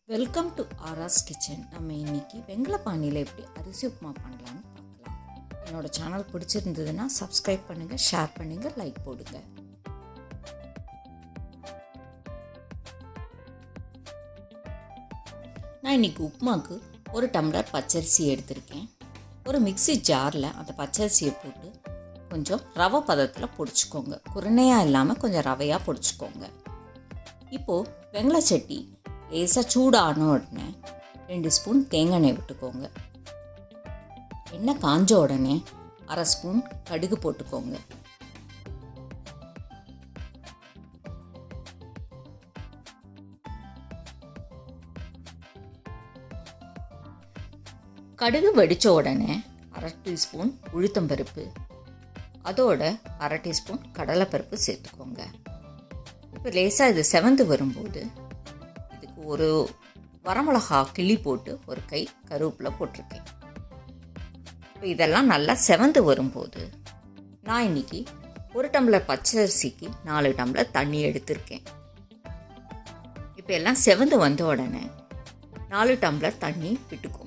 Welcome to ஆராஸ் kitchen. நம்ம இன்றைக்கி வெங்கல பானியில் எப்படி அரிசி உப்புமா பண்ணலான்னு பார்க்கலாம். என்னோடய சேனல் பிடிச்சிருந்ததுன்னா சப்ஸ்கிரைப் பண்ணுங்கள், ஷேர் பண்ணுங்கள், லைக் போடுங்க. நான் இன்றைக்கி உப்புமாவுக்கு 1 டம்ளர் பச்சரிசி எடுத்திருக்கேன். ஒரு மிக்ஸி ஜாரில் அந்த பச்சரிசியை போட்டு கொஞ்சம் ரவை பதத்தில் பொடிச்சிக்கோங்க. குருணையாக இல்லாமல் கொஞ்சம் ரவையாக பொடிச்சிக்கோங்க. இப்போது வெங்கல சட்டி லேசாக சூடான உடனே 2 ஸ்பூன் தேங்காய் எண்ணெய் விட்டுக்கோங்க. எண்ணெய் காஞ்ச உடனே 1/2 ஸ்பூன் கடுகு போட்டுக்கோங்க. கடுகு வெடித்த உடனே 1/2 டீஸ்பூன் உளுத்தம்பருப்பு, அதோட 1/2 டீஸ்பூன் கடலைப்பருப்பு சேர்த்துக்கோங்க. இப்போ லேசாக இது செவந்து வரும்போது ஒரு வரமிளகா கிள்ளி போட்டு ஒரு கை கருவேப்பிலை போட்டிருக்கேன். இப்போ இதெல்லாம் நல்லா செவந்து வரும்போது நான் இன்றைக்கி 1 டம்ளர் பச்சரிசிக்கு 4 டம்ளர் தண்ணி எடுத்திருக்கேன். இப்போ எல்லாம் செவந்து வந்த உடனே 4 டம்ளர் தண்ணி விட்டுக்கோங்க.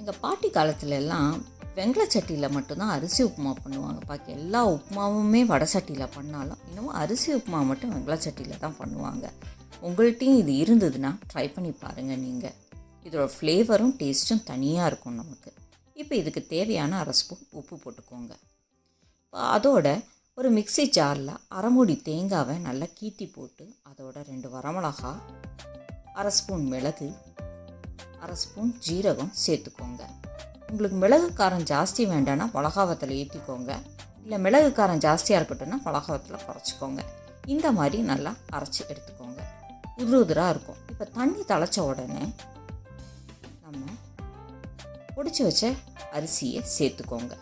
எங்கள் பாட்டி காலத்துல எல்லாம் வெங்கல சட்டியில் மட்டும்தான் அரிசி உப்புமா பண்ணுவாங்க. பாக்கி எல்லா உப்புமாவுமே வடை சட்டியில் பண்ணாலும் இன்னும் அரிசி உப்புமா மட்டும் வெங்கல சட்டியில் தான் பண்ணுவாங்க. உங்கள்கிட்டையும் இது இருந்ததுன்னா ட்ரை பண்ணி பாருங்கள். நீங்கள் இதோட ஃப்ளேவரும் டேஸ்ட்டும் தனியாக இருக்கும் நமக்கு. இப்போ இதுக்கு தேவையான 1/2 ஸ்பூன் உப்பு போட்டுக்கோங்க. அதோட ஒரு மிக்ஸி ஜாரில் 1/2 மூடி தேங்காவை நல்லா கீட்டி போட்டு அதோட 2 வரமிளகா, 1/2 ஸ்பூன் மிளகு, 1/2 ஸ்பூன் ஜீரகம் சேர்த்துக்கோங்க. உங்களுக்கு மிளகு காரம் ஜாஸ்தி வேண்டாம்னா மிளகாவத்தில் ஏற்றிக்கோங்க. இல்லை மிளகு காரம் ஜாஸ்தியாக இருக்கட்டும்னா மிளகாவத்தில் குறைச்சிக்கோங்க. இந்த மாதிரி நல்லா அரைச்சி எடுத்துக்கோங்க. உதிராக இருக்கும். இப்போ தண்ணி தழைச்ச உடனே நம்ம பொடிச்சு வச்ச அரிசியை சேர்த்துக்கோங்க.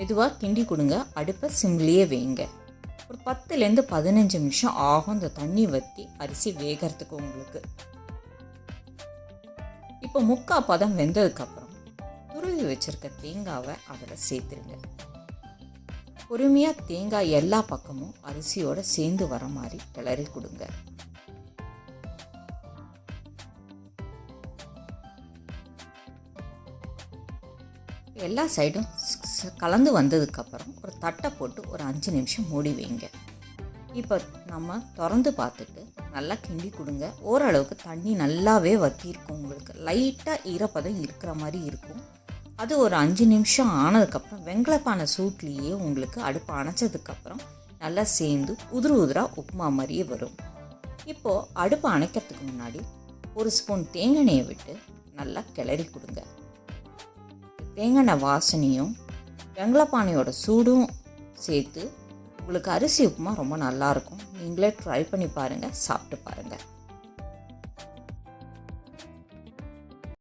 மெதுவாக கிண்டி கொடுங்க. அடுப்பை சிம்லேயே வைங்க. ஒரு 10லேருந்து 15 நிமிஷம் ஆகும் இந்த தண்ணி வற்றி அரிசி வேகிறதுக்கு. உங்களுக்கு இப்போ 3/4 பதம் வெந்ததுக்கப்புறம் துருவி வச்சுருக்க தேங்காவை அதில் சேர்த்துருங்க. பொறுமையாக தேங்காய் எல்லா பக்கமும் அரிசியோடு சேர்ந்து வர மாதிரி கிளறி கொடுங்க. எல்லா சைடும் கலந்து வந்ததுக்கப்புறம் ஒரு தட்டை போட்டு ஒரு 5 நிமிஷம் மூடி வைங்க. இப்போ நம்ம திறந்து பார்த்துட்டு நல்லா கிண்டி கொடுங்க. ஓரளவுக்கு தண்ணி நல்லாவே வற்றிருக்கும். உங்களுக்கு லைட்டாக ஈரப்பதம் இருக்கிற மாதிரி இருக்கும். அது ஒரு 5 நிமிஷம் ஆனதுக்கப்புறம் வெங்கலப்பானை சூட்லேயே உங்களுக்கு அடுப்பை அணைச்சதுக்கப்புறம் நல்லா சேர்ந்து உதிராக உப்புமா மாதிரியே வரும். இப்போது அடுப்பை அணைக்கிறதுக்கு முன்னாடி 1 ஸ்பூன் தேங்காய் எண்ணெயை விட்டு நல்லா கிளறி கொடுங்க. தேங்காய் வாசனையும் வெங்கலப்பானையோட சூடும் சேர்த்து உங்களுக்கு அரிசி உப்புமா ரொம்ப நல்லாயிருக்கும். நீங்களே ட்ரை பண்ணி பாருங்கள், சாப்பிட்டு பாருங்கள்.